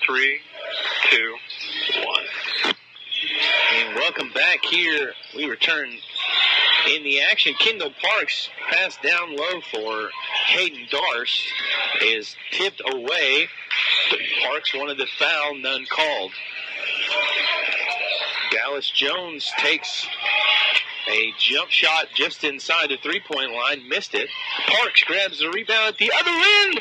3, 2, 1. And welcome back here. We return in the action. Kendall Parks passed down low for Hayden Darst is tipped away. Parks wanted the foul, none called. Dallas Jones takes a jump shot just inside the three-point line, missed it. Parks grabs the rebound at the other end,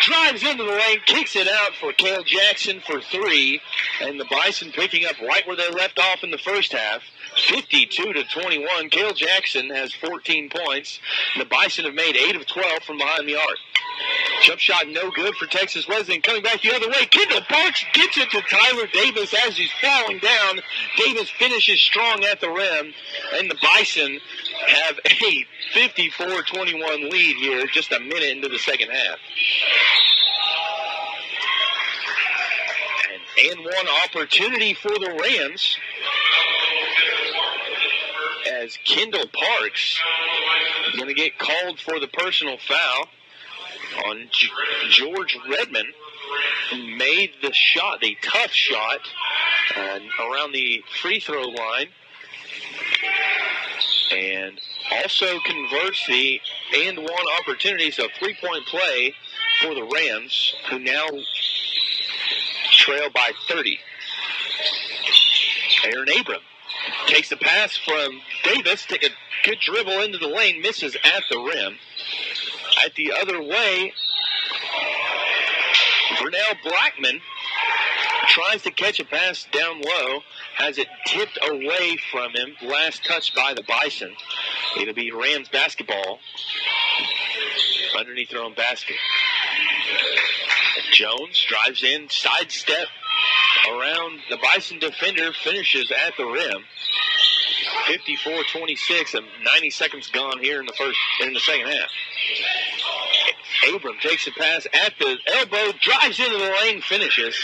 drives into the lane, kicks it out for Cale Jackson for three, and the Bison picking up right where they left off in the first half. 52-21. Cale Jackson has 14 points. The Bison have made 8 of 12 from behind the arc. Jump shot no good for Texas Wesleyan. Coming back the other way, Kendall Parks gets it to Tyler Davis as he's falling down. Davis finishes strong at the rim, and the Bison have a 54-21 lead here just a minute into the second half. And one opportunity for the Rams as Kendall Parks is going to get called for the personal foul on George Redmond, who made the shot, the tough shot, around the free throw line, and also converts the and one opportunity, so 3-point play for the Rams, who now trail by 30. Aaron Abram takes the pass from Davis, take a good dribble into the lane, misses at the rim. At the other way, Vernell Blackman tries to catch a pass down low, has it tipped away from him, last touch by the Bison. It'll be Rams basketball underneath their own basket. Jones drives in, sidestep around the Bison defender, finishes at the rim. 54-26, and 90 seconds gone here in the second half. Abram takes a pass at the elbow, drives into the lane, finishes.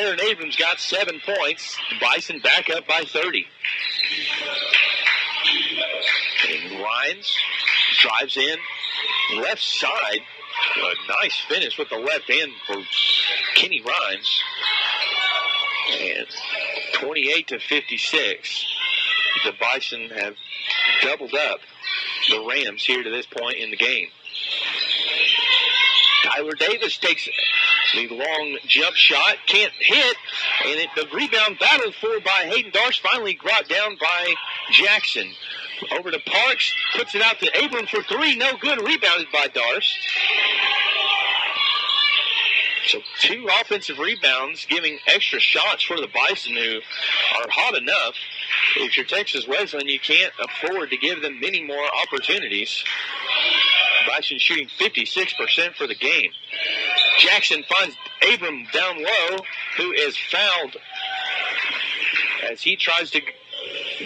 Aaron Abrams got 7 points. The Bison back up by 30. And Rhines drives in, left side. A nice finish with the left hand for Kenny Rhines. And 28-56. The Bison have doubled up the Rams here to this point in the game. Tyler Davis takes the long jump shot, can't hit, and the rebound battled for by Hayden Darst, finally brought down by Jackson. Over to Parks, puts it out to Abram for three, no good, rebounded by Darst. So 2 offensive rebounds, giving extra shots for the Bison, who are hot enough. If you're Texas Wesleyan, you can't afford to give them many more opportunities. Bison shooting 56% for the game. Jackson finds Abram down low, who is fouled as he tries to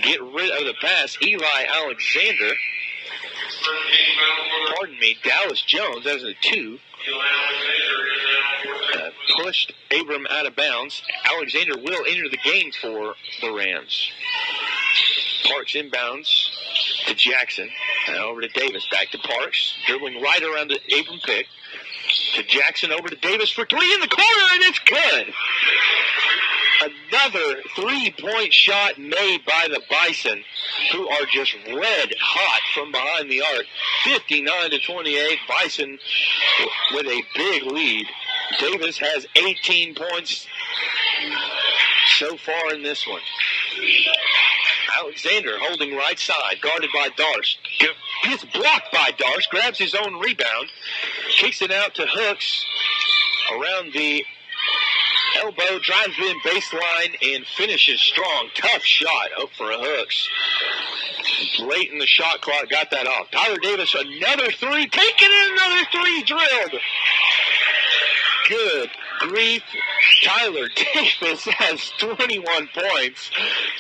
get rid of the pass. Eli Alexander, Dallas Jones, as a 2. Pushed Abram out of bounds. Alexander will enter the game for the Rams. Parks inbounds to Jackson. And over to Davis. Back to Parks. Dribbling right around the Abram pick. To Jackson, over to Davis for three in the corner, and it's good. Another 3-point shot made by the Bison, who are just red hot from behind the arc. 59-28. Bison with a big lead. Davis has 18 points so far in this one. Alexander holding right side, guarded by Darst. Gets blocked by Darst, grabs his own rebound, kicks it out to Hooks around the elbow, drives in baseline, and finishes strong. Tough shot up for Hooks. Late in the shot clock, got that off. Tyler Davis, another three, taking in another three, drilled. Good grief. Tyler Davis has 21 points.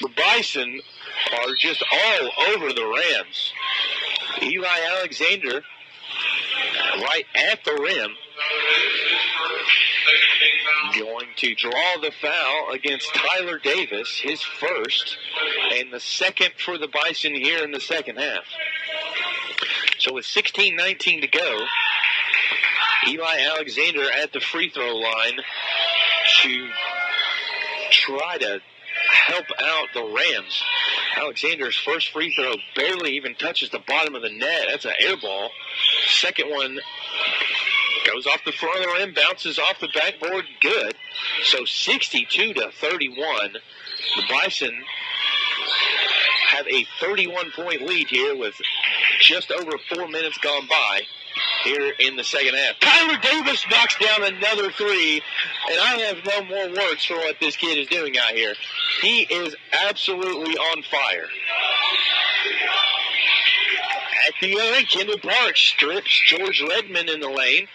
The Bison are just all over the Rams. Eli Alexander right at the rim, going to draw the foul against Tyler Davis, his first, and the second for the Bison here in the second half. So with 16:19 to go, Eli Alexander at the free throw line to try to help out the Rams. Alexander's first free throw barely even touches the bottom of the net. That's an air ball. Second one goes off the front of the rim, bounces off the backboard, good. So 62-31. The Bison have a 31-point lead here with just over 4 minutes gone by here in the second half. Tyler Davis knocks down another three, and I have no more words for what this kid is doing out here. He is absolutely on fire. At the other end, Kendall Parks strips George Redmond in the lane.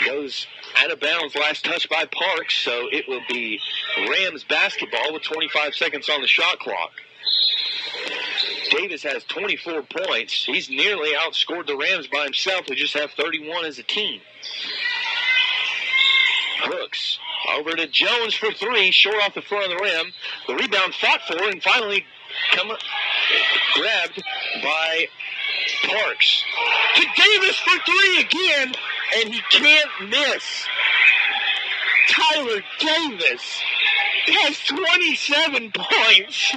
Goes out of bounds, last touch by Parks, so it will be Rams basketball with 25 seconds on the shot clock. Davis has 24 points. He's nearly outscored the Rams by himself, who just have 31 as a team. Hooks over to Jones for three, short off the front of the rim. The rebound fought for and finally grabbed by Parks. To Davis for three again, and he can't miss. Tyler Davis has 27 points,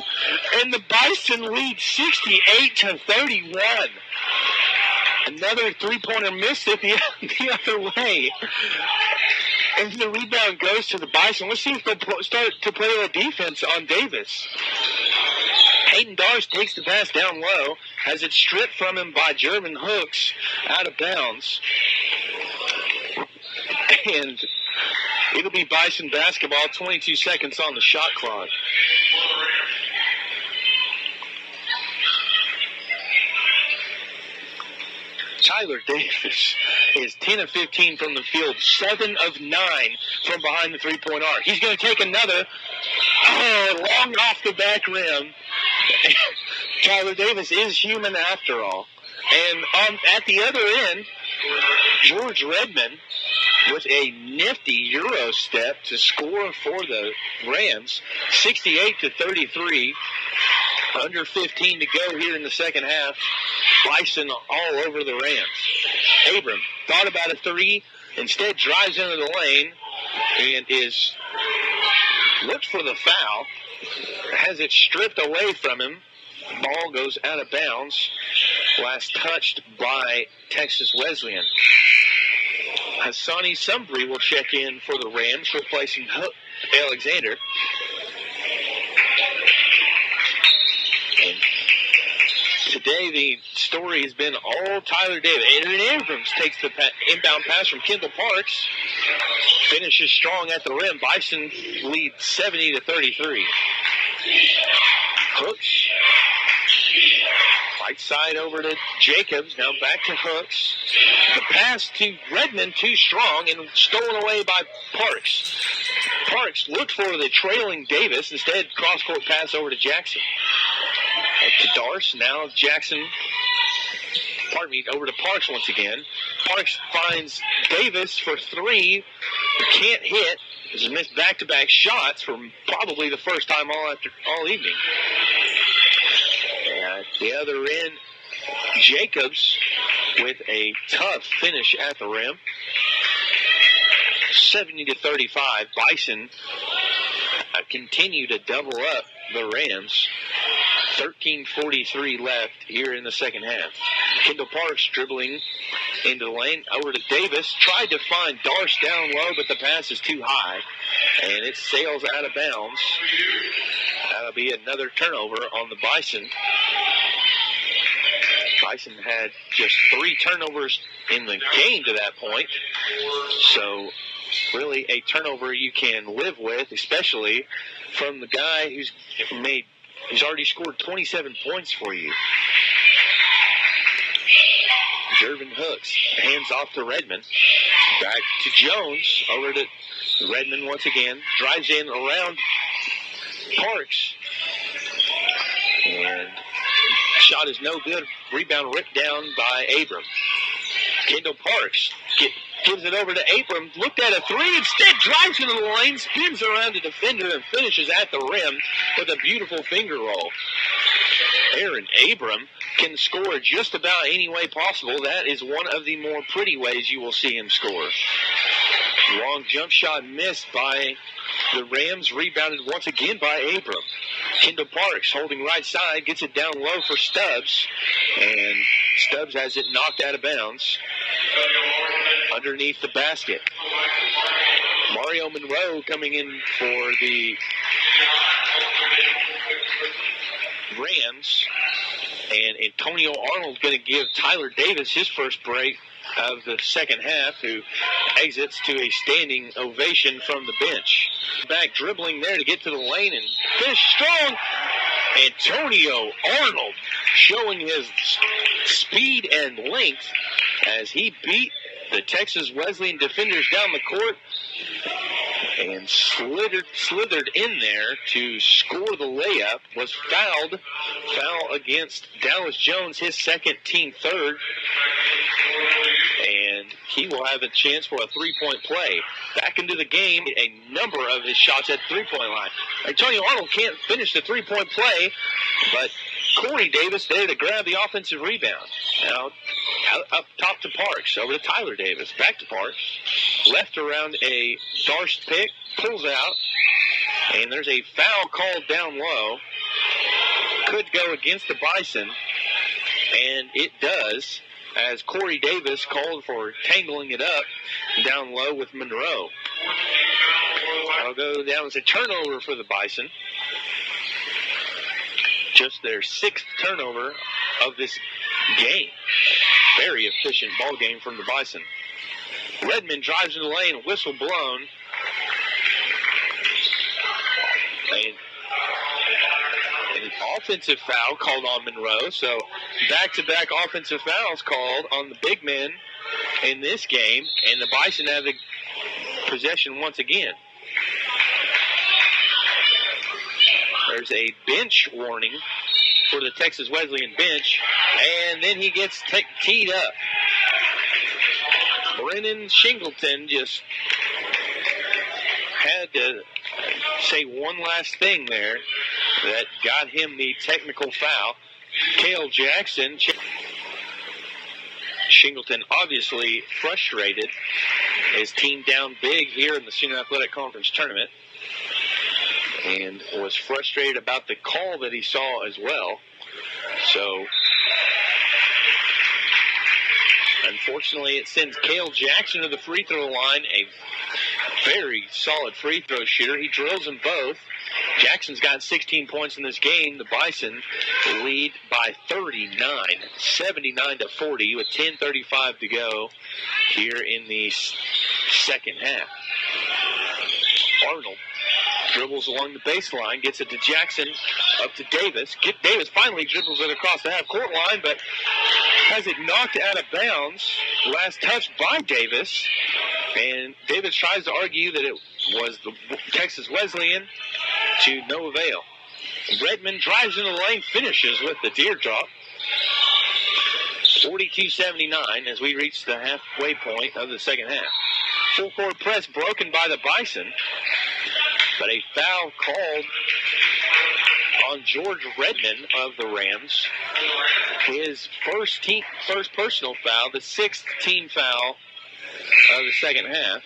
and the Bison lead 68-31. Another three-pointer missed it the other way. And the rebound goes to the Bison. Let's see if they'll start to play a defense on Davis. Hayden Darsh takes the pass down low, has it stripped from him by Jervin Hooks out of bounds. And it'll be Bison basketball, 22 seconds on the shot clock. Tyler Davis is 10 of 15 from the field, 7 of 9 from behind the three-point arc. He's going to take another, long off the back rim. Tyler Davis is human after all. And at the other end, George Redmond with a nifty Euro step to score for the Rams, 68-33. Under 15 to go here in the second half. Bison all over the Rams. Abram thought about a three, instead drives into the lane and looks for the foul. Has it stripped away from him. Ball goes out of bounds. Last touched by Texas Wesleyan. Hassani Sumbri will check in for the Rams, replacing Alexander. And today the story has been all Tyler Davis. Adrian Abrams takes the inbound pass from Kendall Parks. Finishes strong at the rim. Bison lead 70-33. Hooks. Right side over to Jacobs. Now back to Hooks. The pass to Redmond too strong and stolen away by Parks. Parks looked for the trailing Davis. Instead, cross-court pass over to Jackson. To Darce. Now Jackson. Over to Parks once again. Parks finds Davis for three. Can't hit. Has missed back-to-back shots for probably the first time all evening. At the other end, Jacobs with a tough finish at the rim. 70-35. Bison continue to double up the Rams. 13:43 left here in the second half. Kendall Parks dribbling into the lane over to Davis. Tried to find Darce down low, but the pass is too high, and it sails out of bounds. That'll be another turnover on the Bison. Bison had just 3 turnovers in the game to that point. So really a turnover you can live with, especially from the guy who's already scored 27 points for you. Jervin Hooks hands off to Redmond. Back to Jones. Over to Redmond once again. Drives in around Parks. And shot is no good. Rebound ripped down by Abram. Kendall Parks gives it over to Abram. Looked at a three. Instead drives into the lane. Spins around the defender and finishes at the rim with a beautiful finger roll. Aaron Abram can score just about any way possible, that is one of the more pretty ways you will see him score. Long jump shot missed by the Rams, rebounded once again by Abram. Kendall Parks holding right side, gets it down low for Stubbs, and Stubbs has it knocked out of bounds underneath the basket. Mario Monroe coming in for the Rams, and Antonio Arnold going to give Tyler Davis his first break of the second half, who exits to a standing ovation from the bench. Back dribbling there to get to the lane and finish strong. Antonio Arnold showing his speed and length as he beat the Texas Wesleyan defenders down the court and slithered in there to score the layup. Was fouled. Foul against Dallas Jones, his second, team third. And he will have a chance for a three-point play. Back into the game, a number of his shots at the three-point line. Antonio Arnold can't finish the three-point play, but Corey Davis there to grab the offensive rebound. Now, up top to Parks, over to Tyler Davis, back to Parks. Left around a Darst pick, pulls out, and there's a foul called down low. Could go against the Bison, and it does, as Corey Davis called for tangling it up down low with Monroe. That'll go down as a turnover for the Bison. Just their sixth turnover of this game. Very efficient ball game from the Bison. Redmond drives in the lane, whistle blown. An offensive foul called on Monroe. So back-to-back offensive fouls called on the big men in this game. And the Bison have the possession once again. There's a bench warning for the Texas Wesleyan bench. And then he gets teed up. Brennan Shingleton just had to say one last thing there that got him the technical foul. Cale Jackson. Shingleton obviously frustrated. His team down big here in the Sooner Athletic Conference tournament, and was frustrated about the call that he saw as well. So, unfortunately, it sends Cale Jackson to the free throw line, a very solid free throw shooter. He drills them both. Jackson's got 16 points in this game. The Bison lead by 39, 79-40, with 10:35 to go here in the second half. Arnold dribbles along the baseline, gets it to Jackson, up to Davis. Davis finally dribbles it across the half-court line, but has it knocked out of bounds. Last touch by Davis. And Davis tries to argue that it was the Texas Wesleyan, to no avail. Redmond drives into the lane, finishes with the teardrop. 42-79 as we reach the halfway point of the second half. Full court press broken by the Bison, but a foul called on George Redmond of the Rams. His first personal foul, the sixth team foul of the second half.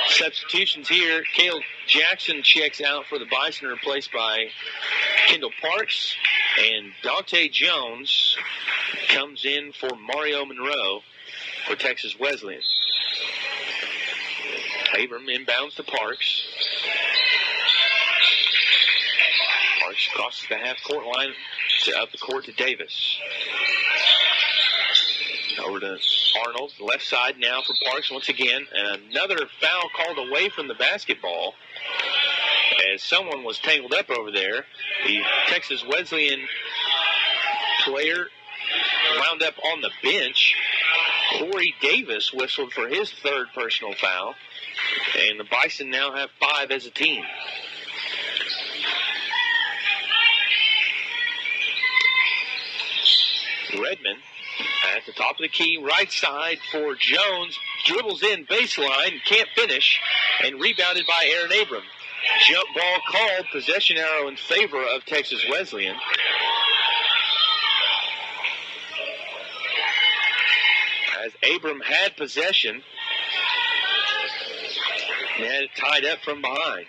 Substitutions here. Cale Jackson checks out for the Bison, replaced by Kendall Parks. And Dante Jones comes in for Mario Monroe for Texas Wesleyan. Abram inbounds to Parks. Parks crosses the half-court line up the court to Davis. Over to Arnold, left side now for Parks once again. And another foul called away from the basketball as someone was tangled up over there. The Texas Wesleyan player wound up on the bench. Corey Davis whistled for his third personal foul. And the Bison now have 5 as a team. Redmond at the top of the key, right side for Jones. Dribbles in baseline, can't finish, and rebounded by Aaron Abram. Jump ball called, possession arrow in favor of Texas Wesleyan. as Abram had possession and had it tied up from behind.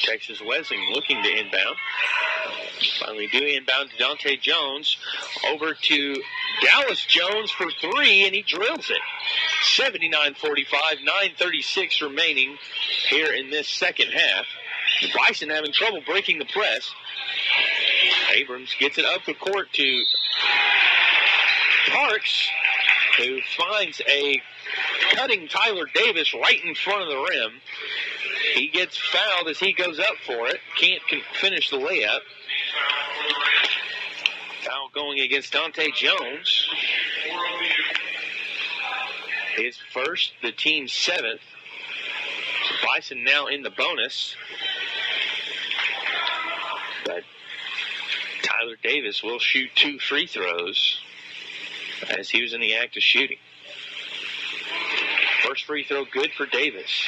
Texas Wesleyan looking to inbound. Finally do inbound to Dante Jones. Over to Dallas Jones for three, and he drills it. 79-45, 9:36 remaining here in this second half. The Bison having trouble breaking the press. Abrams gets it up the court to Parks, who finds a cutting Tyler Davis right in front of the rim. He gets fouled as he goes up for it. Can't finish the layup. Foul going against Dante Jones. His first, the team's seventh. Bison now in the bonus. But Tyler Davis will shoot 2 free throws as he was in the act of shooting. First free throw good for Davis.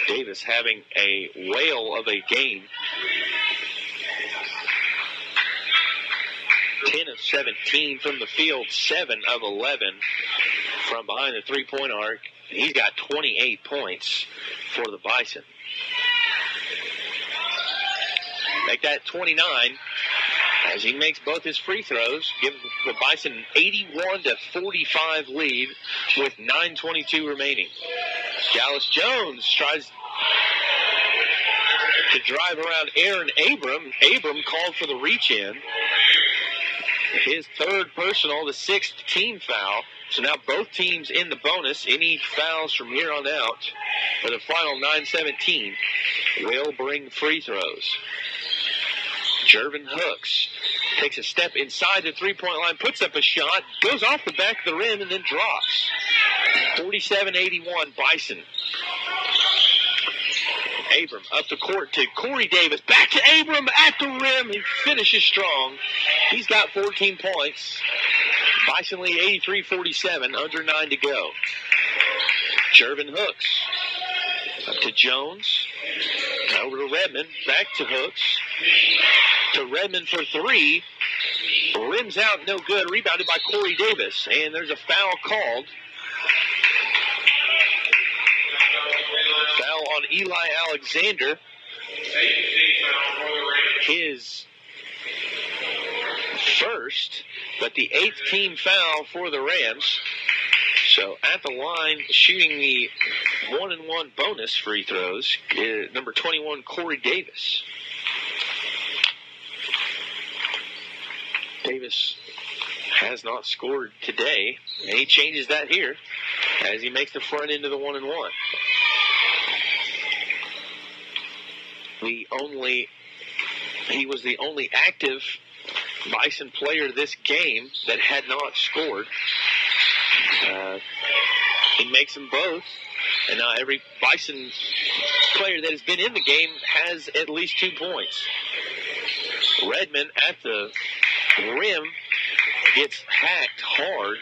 Davis having a whale of a game. 10 of 17 from the field, 7 of 11 from behind the three-point arc. He's got 28 points for the Bison. Make that 29 as he makes both his free throws, give the Bison an 81-45 lead with 9:22 remaining. Dallas Jones tries to drive around Aaron Abram. Abram called for the reach-in. His third personal, the 6th team foul. So now both teams in the bonus. Any fouls from here on out for the final 9:17 will bring free throws. Jervin Hooks takes a step inside the three-point line, puts up a shot, goes off the back of the rim, and then drops. 47-81 Bison. Abram up the court to Corey Davis. Back to Abram at the rim. He finishes strong. He's got 14 points. Bison lead 83-47, under 9 to go. Jervin Hooks up to Jones. Over to Redmond. Back to Hooks. To Redmond for three. Rims out, no good. Rebounded by Corey Davis. And there's a foul called. Foul on Eli Alexander. His first, but the 8th team foul for the Rams. So at the line, shooting the 1-and-1 bonus free throws, number 21, Corey Davis. Davis has not scored today, and he changes that here as he makes the front end of the 1-and-1. He was the only active Bison player this game that had not scored. He makes them both, and now every Bison player that has been in the game has at least 2 points. Redmond at the rim gets hacked hard,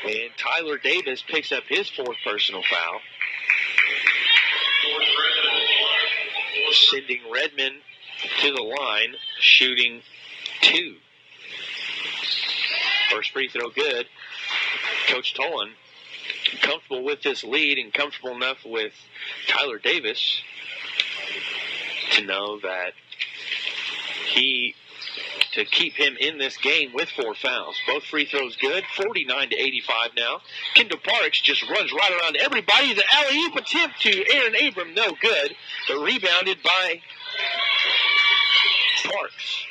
and Tyler Davis picks up his 4th personal foul, sending Redmond to the line, shooting 2. First free throw good. Coach Tolan comfortable with this lead and comfortable enough with Tyler Davis to know that to keep him in this game with 4 fouls. Both free throws good. 49-85 now. Kendall Parks just runs right around everybody. The alley-oop attempt to Aaron Abram, no good, but rebounded by Parks.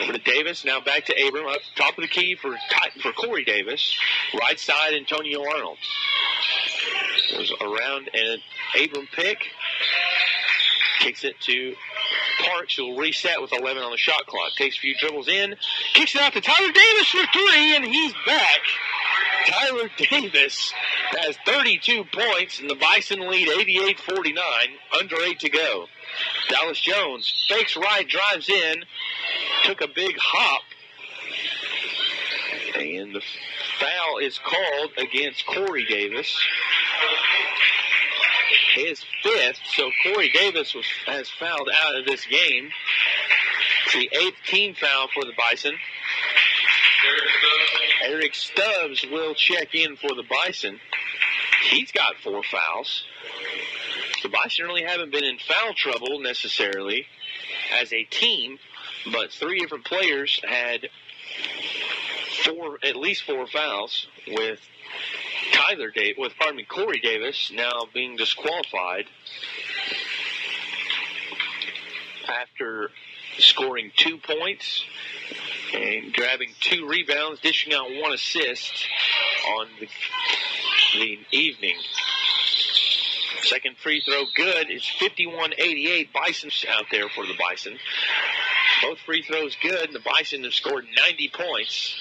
Over to Davis, now back to Abram. Up top of the key for Corey Davis. Right side, Antonio Arnold. Goes around and Abram pick. Kicks it to Parks, who will reset with 11 on the shot clock. Takes a few dribbles in. Kicks it out to Tyler Davis for 3, and he's back. Tyler Davis has 32 points, and the Bison lead 88-49. Under 8 to go. Dallas Jones fakes right, drives in. Took a big hop. And the foul is called against Corey Davis. his 5th, so Corey Davis has fouled out of this game. It's the 8th team foul for the Bison. Eric Stubbs will check in for the Bison. He's got 4 fouls. The Bison really haven't been in foul trouble necessarily as a team, but 3 different players had at least 4 fouls, with Corey Davis now being disqualified after scoring 2 points and grabbing 2 rebounds, dishing out 1 assist on the evening. Second free throw good. It's 51-88. Bison's out there for the Bison. Both free throws good, and the Bison have scored 90 points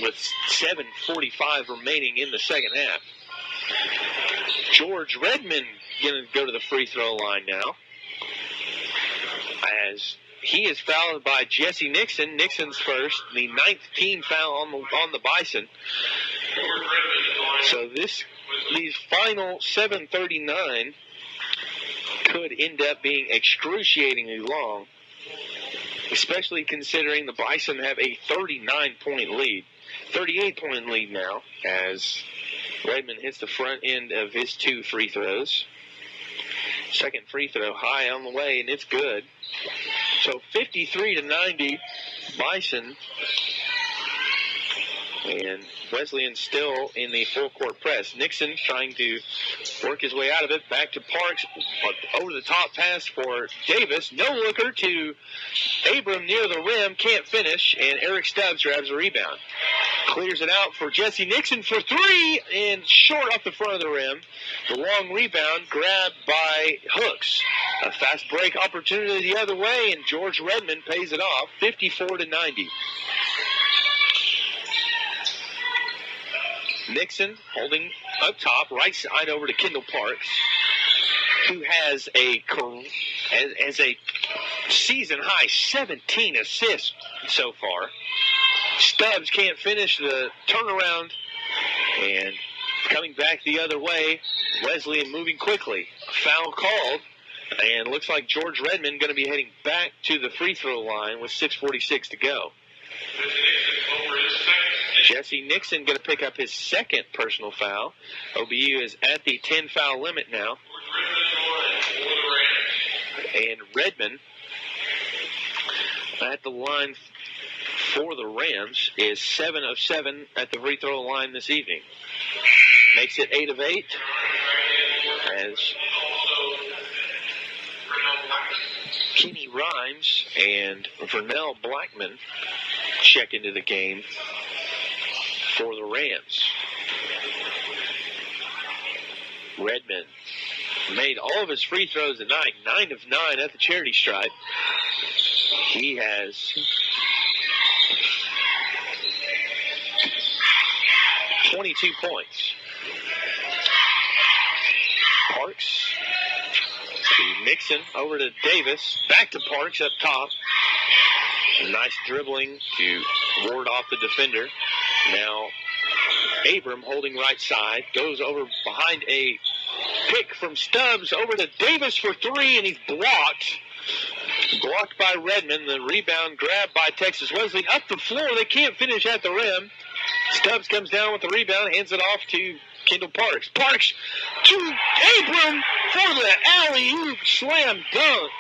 with 7:45 remaining in the second half. George Redmond going to go to the free throw line now, as he is fouled by Jesse Nixon. Nixon's first, the 9th team foul on the Bison. So these final 7:39 could end up being excruciatingly long, especially considering the Bison have a 38-point lead now, as Redmond hits the front end of his 2 free throws. Second free throw high on the way, and it's good. So 53-90, Bison. And Wesleyan still in the full court press. Nixon trying to work his way out of it. Back to Parks. Over the top pass for Davis. No looker to Abram near the rim. Can't finish. And Eric Stubbs grabs a rebound. Clears it out for Jesse Nixon for 3. And short off the front of the rim. The long rebound grabbed by Hooks. A fast break opportunity the other way. And George Redmond pays it off. 54-90. Nixon holding up top, right side over to Kendall Parks, who has a season-high 17 assists so far. Stubbs can't finish the turnaround, and coming back the other way, Wesleyan moving quickly. Foul called, and looks like George Redmond going to be heading back to the free throw line with 6:46 to go. Jesse Nixon going to pick up his 2nd personal foul. OBU is at the 10-foul limit now. And Redmond at the line for the Rams is 7 of 7 at the free throw line this evening. Makes it 8 of 8 as Kenny Rhymes and Vernell Blackman check into the game for the Rams. Redmond made all of his free throws tonight, 9 of 9 at the charity stripe. He has 22 points. Parks to Nixon, over to Davis, back to Parks up top. Nice dribbling to ward off the defender. Now Abram holding right side, goes over behind a pick from Stubbs over to Davis for 3, and he's blocked. Blocked by Redmond. The rebound grabbed by Texas Wesleyan. Up the floor, they can't finish at the rim. Stubbs comes down with the rebound, hands it off to Kendall Parks. Parks to Abram for the alley-oop slam dunk.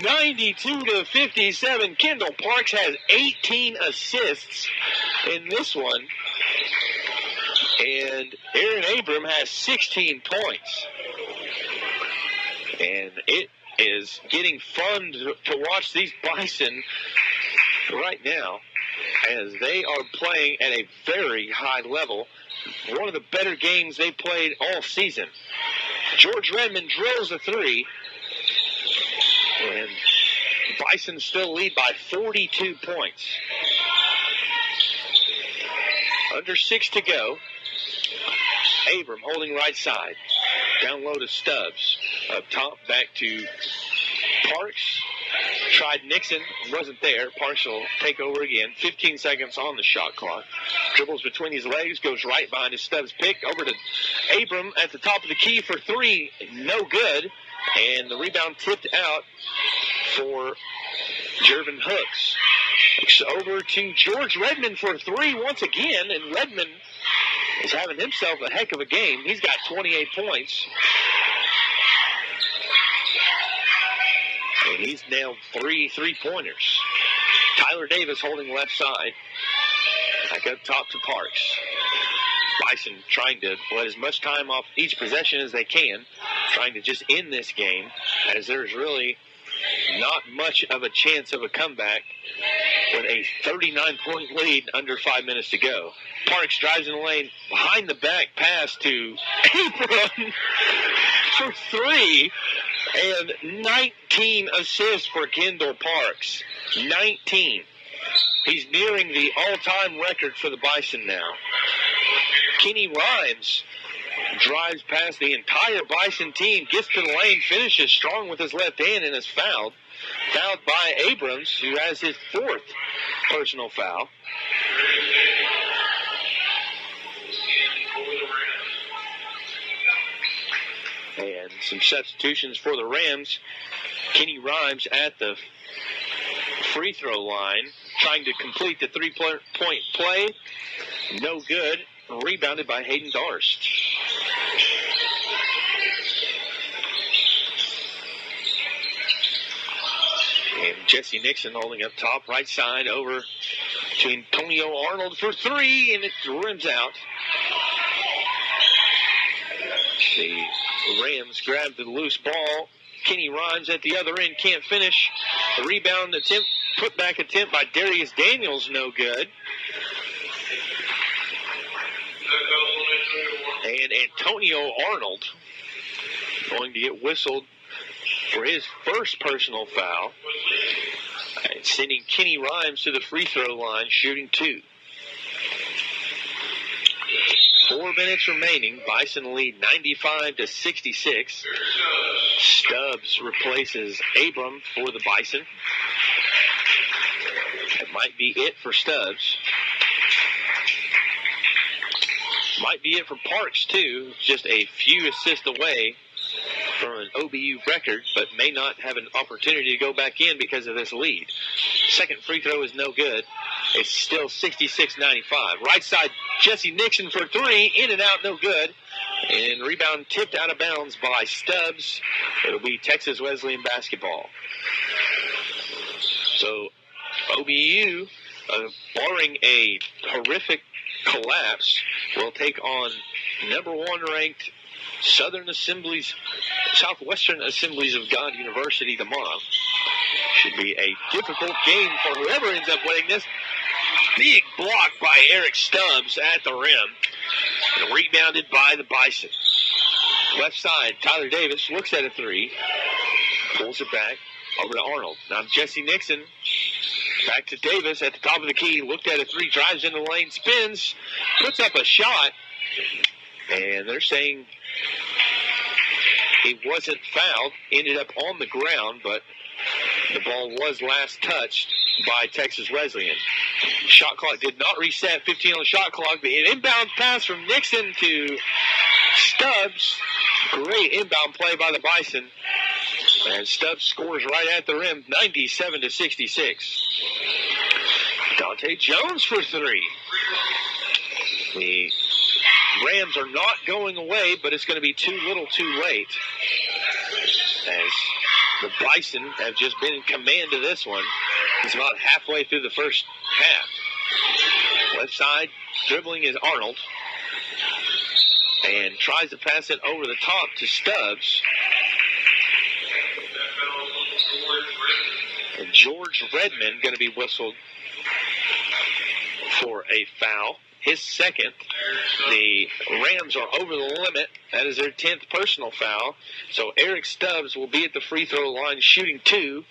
92-57. Kendall Parks has 18 assists in this one. And Aaron Abram has 16 points. And it is getting fun to watch these Bison right now, as they are playing at a very high level. One of the better games they played all season. George Redmond drills a 3. And Bison still lead by 42 points. Under 6 to go. Abram holding right side. Down low to Stubbs. Up top, back to Parks. Tried Nixon, wasn't there. Parks will take over again. 15 seconds on the shot clock. Dribbles between his legs, goes right behind his Stubbs pick. Over to Abram at the top of the key for three. No good. And the rebound tipped out for Jervin Hooks. It's over to George Redmond for three once again, and Redmond is having himself a heck of a game. He's got 28 points. And he's nailed 3 3-pointers. Tyler Davis holding left side. Back up top to Parks. Bison trying to let as much time off each possession as they can, trying to just end this game, as there's really not much of a chance of a comeback with a 39-point lead under 5 minutes to go. Parks drives in the lane, behind the back pass to Abram for three, and 19 assists for Kendall Parks. 19. He's nearing the all-time record for the Bison now. Kenny Rhymes drives past the entire Bison team, gets to the lane, finishes strong with his left hand, and is fouled. Fouled by Abrams, who has his 4th personal foul. And some substitutions for the Rams. Kenny Rhymes at the free throw line, trying to complete the 3-point play. No good. Rebounded by Hayden Darst. And Jesse Nixon holding up top, right side, over to Antonio Arnold for three, and it rims out. The Rams grab the loose ball. Kenny Rhymes at the other end, can't finish. The rebound attempt, put back attempt by Darius Daniels, no good. And Antonio Arnold going to get whistled for his first personal foul, sending Kenny Rhymes to the free throw line, shooting 2. 4 minutes remaining. Bison lead 95-66. Stubbs replaces Abram for the Bison. That might be it for Stubbs. Might be it for Parks, too. Just a few assists away from an OBU record, but may not have an opportunity to go back in because of this lead. Second free throw is no good. It's still 66-95. Right side, Jesse Nixon for three. In and out, no good. And rebound tipped out of bounds by Stubbs. It'll be Texas Wesleyan basketball. So OBU, barring a horrific collapse, will take on number 1 ranked Southwestern Assemblies of God University tomorrow. Should be a difficult game for whoever ends up winning this. Big block by Eric Stubbs at the rim. And rebounded by the Bison. Left side, Tyler Davis looks at a three. Pulls it back over to Arnold. Now Jesse Nixon back to Davis at the top of the key. Looked at a three, drives in the lane, spins, puts up a shot. And they're saying he wasn't fouled. Ended up on the ground, but the ball was last touched by Texas Wesleyan. Shot clock did not reset. 15 on the shot clock. The inbound pass from Nixon to Stubbs. Great inbound play by the Bison. And Stubbs scores right at the rim, 97-66. Dante Jones for three. The Rams are not going away, but it's going to be too little too late, as the Bison have just been in command of this one. It's about halfway through the first half. Left side, dribbling is Arnold. And tries to pass it over the top to Stubbs. And George Redmond going to be whistled for a foul. His second. The Rams are over the limit. That is their 10th personal foul. So Eric Stubbs will be at the free throw line shooting two,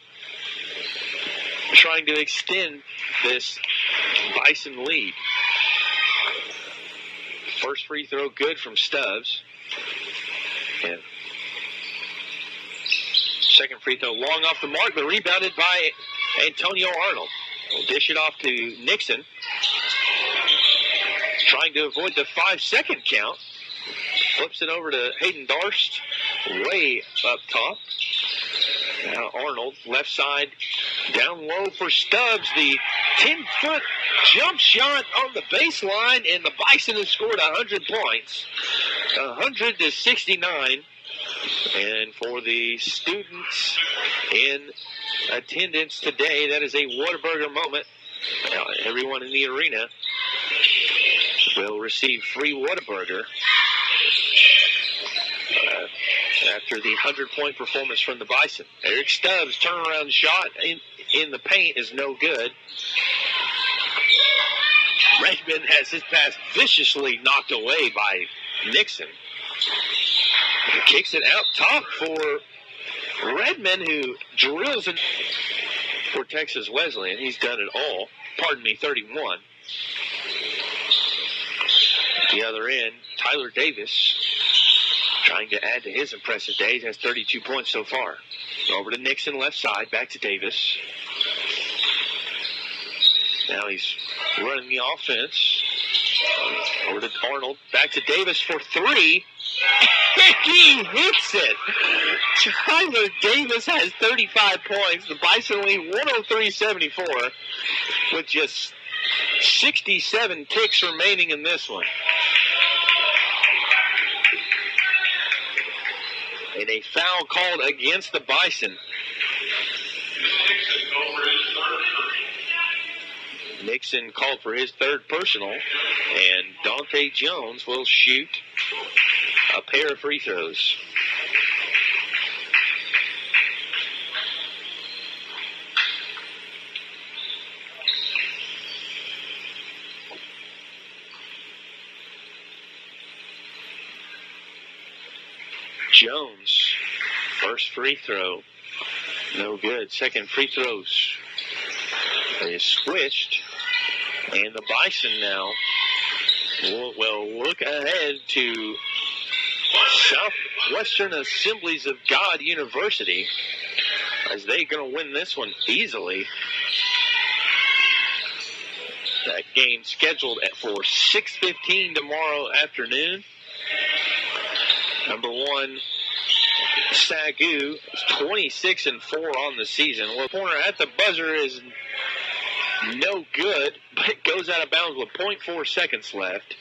trying to extend this Bison lead. First free throw good from Stubbs. And Second free throw long off the mark, but rebounded by Antonio Arnold. We'll dish it off to Nixon. Trying to avoid the 5-second count. Flips it over to Hayden Darst, way up top. Now Arnold, left side, down low for Stubbs. The 10-foot jump shot on the baseline, and the Bison have scored 100 points. 100-69. And for the students in attendance today, that is a Whataburger moment. Now, everyone in the arena will receive free Whataburger after the 100-point performance from the Bison. Eric Stubbs' turnaround shot in the paint is no good. Redmond has his pass viciously knocked away by Nixon. He kicks it out top for Redmond, who drills it for Texas Wesleyan. He's done it all. 31. At the other end, Tyler Davis trying to add to his impressive days, has 32 points so far. Over to Nixon, left side, back to Davis. Now he's running the offense. Over to Arnold, back to Davis for three. He hits it. Tyler Davis has 35 points. The Bison lead 103-74 with just 67 ticks remaining in this one. And a foul called against the Bison. Nixon called for his third personal, and Dante Jones will shoot a pair of free throws. Jones, first free throw, no good. Second free throws is switched, and the Bison now will look ahead to Southwestern Assemblies of God University, as they're going to win this one easily. That game scheduled for 6:15 tomorrow afternoon. Number one, Sagu, is 26-4 on the season. Well, corner at the buzzer is no good, but it goes out of bounds with 0.4 seconds left.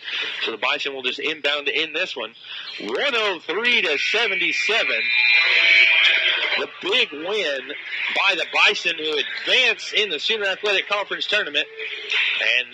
So the Bison will just inbound to end this one. 103-77. The big win by the Bison, who advance in the Sooner Athletic Conference tournament. And they